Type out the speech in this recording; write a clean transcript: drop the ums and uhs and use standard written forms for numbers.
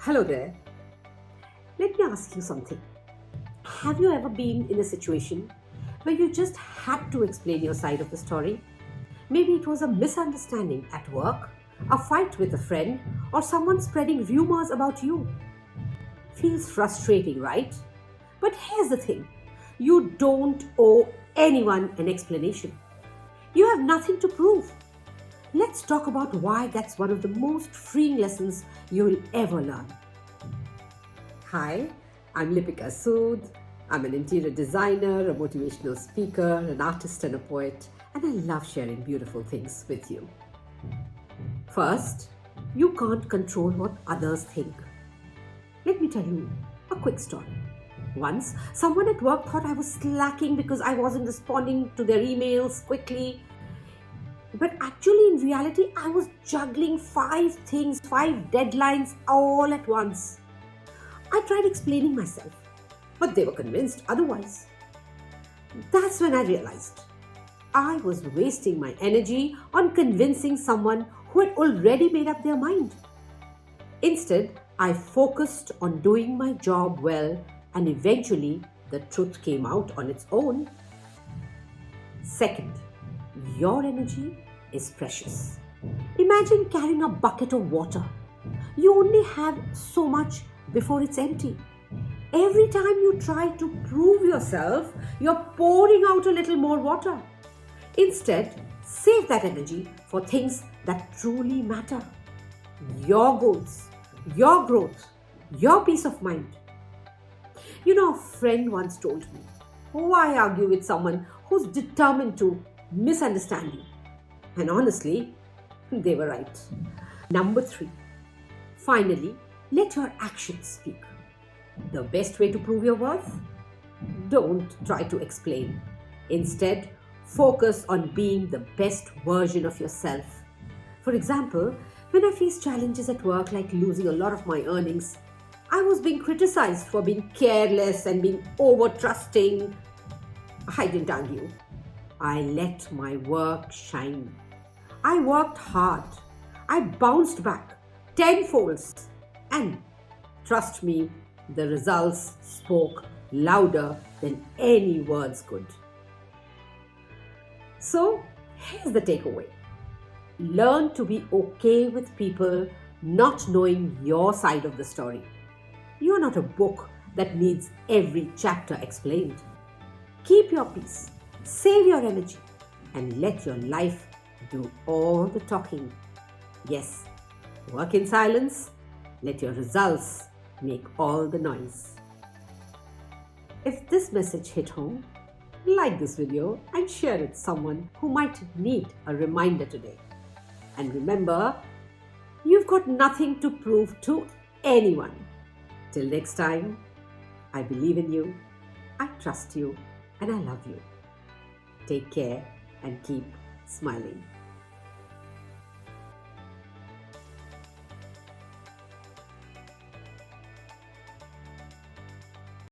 Hello there. Let me ask you something. Have you ever been in a situation where you just had to explain your side of the story? Maybe it was a misunderstanding at work, a fight with a friend, or someone spreading rumors about you. Feels frustrating, right? But here's the thing, you don't owe anyone an explanation. You have nothing to prove. Let's talk about why that's one of the most freeing lessons you will ever learn. Hi, I'm Lipika Sud. I'm an interior designer, a motivational speaker, an artist, and a poet, and I love sharing beautiful things with you. First, you can't control what others think. Let me tell you a quick story. Once, someone at work thought I was slacking because I wasn't responding to their emails quickly. But actually, in reality, I was juggling five things, five deadlines all at once. I tried explaining myself, but they were convinced otherwise. That's when I realized I was wasting my energy on convincing someone who had already made up their mind. Instead, I focused on doing my job well, and eventually the truth came out on its own. Second, your energy is precious. Imagine carrying a bucket of water. You only have so much before it's empty. Every time you try to prove yourself, you're pouring out a little more water. Instead, save that energy for things that truly matter. Your goals, your growth, your peace of mind. A friend once told me, why argue with someone who's determined to misunderstand you? And honestly, they were right. Number three, finally, let your actions speak. The best way to prove your worth? Don't try to explain. Instead, focus on being the best version of yourself. For example, when I faced challenges at work like losing a lot of my earnings, I was being criticized for being careless and being over trusting. I didn't argue. I let my work shine. I worked hard. I bounced back tenfold. And trust me, the results spoke louder than any words could. So, here's the takeaway. Learn to be okay with people not knowing your side of the story. You're not a book that needs every chapter explained. Keep your peace, save your energy, and let your life do all the talking. Yes, work in silence, let your results make all the noise. If this message hit home, like this video and share it with someone who might need a reminder today. And remember, you've got nothing to prove to anyone. Till next time, I believe in you, I trust you, and I love you. Take care and keep smiling.